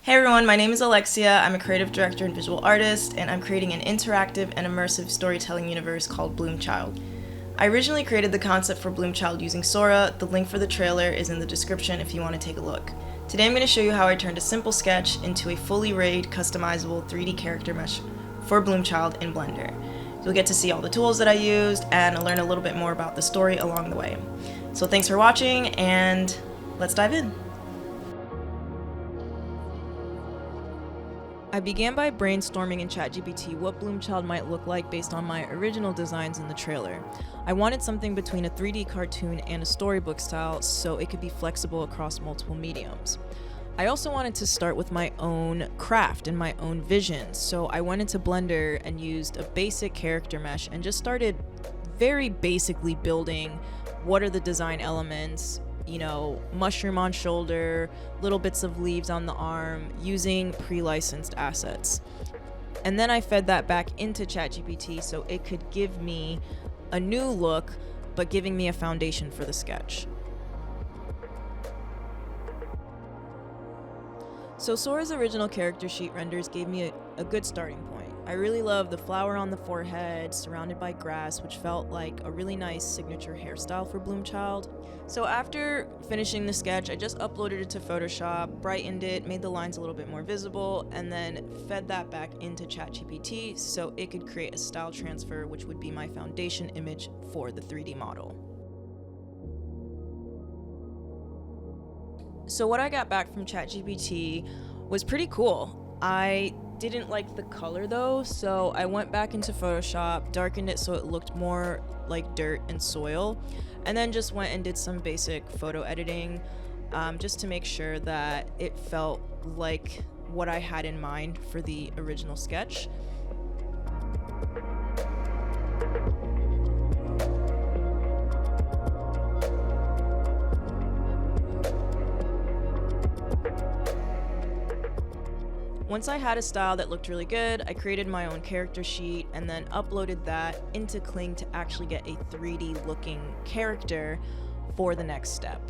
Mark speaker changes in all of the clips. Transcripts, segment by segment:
Speaker 1: Hey everyone, my name is Alexia. I'm a creative director and visual artist, and I'm creating an interactive and immersive storytelling universe called Bloomchild. I originally created the concept for Bloomchild using Sora. The link for the trailer is in the description if you want to take a look. Today I'm going to show you how I turned a simple sketch into a fully rayed, customizable 3D character mesh for Bloomchild in Blender. You'll get to see all the tools that I used and learn a little bit more about the story along the way. So thanks for watching, and let's dive in. I began by brainstorming in ChatGPT what Bloomchild might look like based on my original designs in the trailer. I wanted something between a 3D cartoon and a storybook style so it could be flexible across multiple mediums. I also wanted to start with my own craft and my own vision, so I went into Blender and used a basic character mesh and just started very basically building what are the design elements, mushroom on shoulder, little bits of leaves on the arm, using pre-licensed assets. And then I fed that back into ChatGPT so it could give me a new look, but giving me a foundation for the sketch. So Sora's original character sheet renders gave me a good starting point. I really love the flower on the forehead, surrounded by grass, which felt like a really nice signature hairstyle for Bloomchild. So after finishing the sketch, I just uploaded it to Photoshop, brightened it, made the lines a little bit more visible, and then fed that back into ChatGPT so it could create a style transfer, which would be my foundation image for the 3D model. So what I got back from ChatGPT was pretty cool. I didn't like the color though, so I went back into Photoshop, darkened it so it looked more like dirt and soil, and then just went and did some basic photo editing just to make sure that it felt like what I had in mind for the original sketch. Once I had a style that looked really good, I created my own character sheet and then uploaded that into Kling to actually get a 3D looking character for the next step.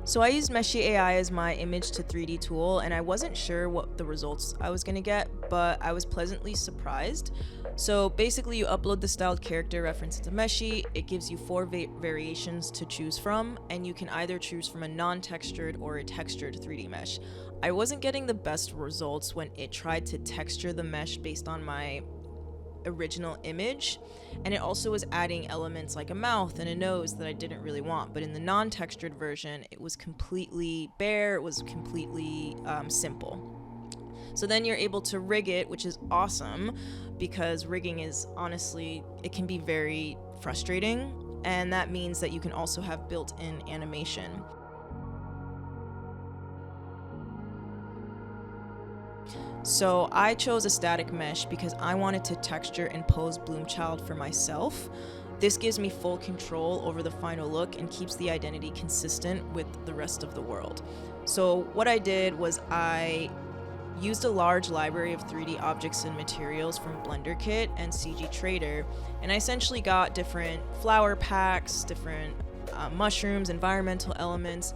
Speaker 1: So I used Meshy AI as my image to 3D tool, and I wasn't sure what the results I was gonna get, but I was pleasantly surprised. So basically you upload the styled character reference into Meshy, it gives you 4 variations to choose from, and you can either choose from a non-textured or a textured 3D mesh. I wasn't getting the best results when it tried to texture the mesh based on my original image, and it also was adding elements like a mouth and a nose that I didn't really want. But in the non-textured version, it was completely bare, it was completely simple. So then you're able to rig it, which is awesome, because rigging is honestly, it can be very frustrating, and that means that you can also have built-in animation. So I chose a static mesh because I wanted to texture and pose Bloomchild for myself. This gives me full control over the final look and keeps the identity consistent with the rest of the world. So what I did was I used a large library of 3D objects and materials from Blender Kit and CG Trader, and I essentially got different flower packs, different mushrooms, environmental elements,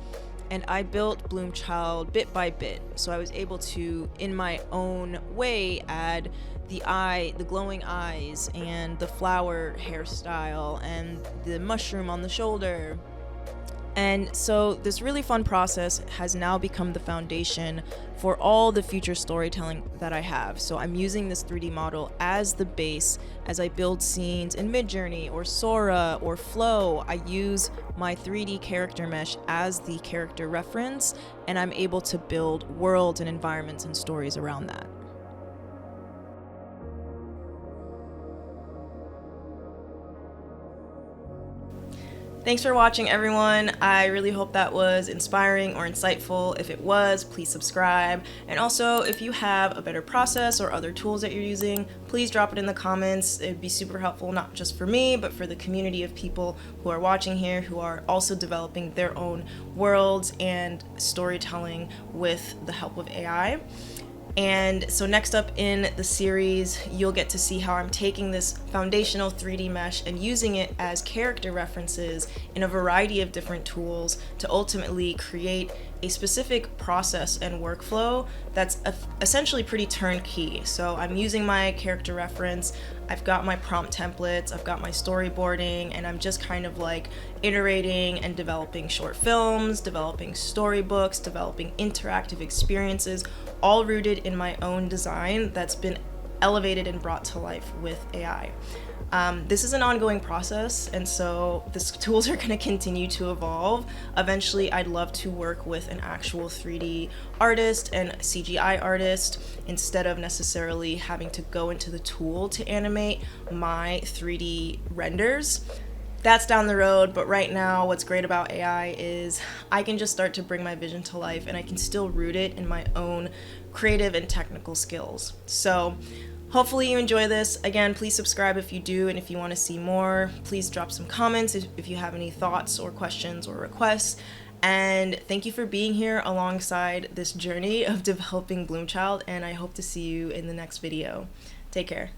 Speaker 1: and I built Bloomchild bit by bit. So I was able to, in my own way, add the eye, the glowing eyes, and the flower hairstyle, and the mushroom on the shoulder. And so this really fun process has now become the foundation for all the future storytelling that I have. So I'm using this 3D model as the base as I build scenes in Midjourney or Sora or Flow. I use my 3D character mesh as the character reference, and I'm able to build worlds and environments and stories around that. Thanks for watching, everyone. I really hope that was inspiring or insightful. If it was, please subscribe. And also, if you have a better process or other tools that you're using, please drop it in the comments. It'd be super helpful, not just for me, but for the community of people who are watching here, who are also developing their own worlds and storytelling with the help of AI. And so next up in the series, you'll get to see how I'm taking this foundational 3D mesh and using it as character references in a variety of different tools to ultimately create a specific process and workflow that's essentially pretty turnkey. So I'm using my character reference, I've got my prompt templates, I've got my storyboarding, and I'm just kind of like iterating and developing short films, developing storybooks, developing interactive experiences, all rooted in my own design that's been elevated and brought to life with AI. This is an ongoing process, and so the tools are going to continue to evolve. Eventually, I'd love to work with an actual 3D artist and CGI artist instead of necessarily having to go into the tool to animate my 3D renders. That's down the road, but right now what's great about AI is I can just start to bring my vision to life, and I can still root it in my own creative and technical skills. So hopefully you enjoy this. Again, please subscribe if you do, and if you want to see more, please drop some comments if you have any thoughts or questions or requests. And thank you for being here alongside this journey of developing Bloomchild, and I hope to see you in the next video. Take care.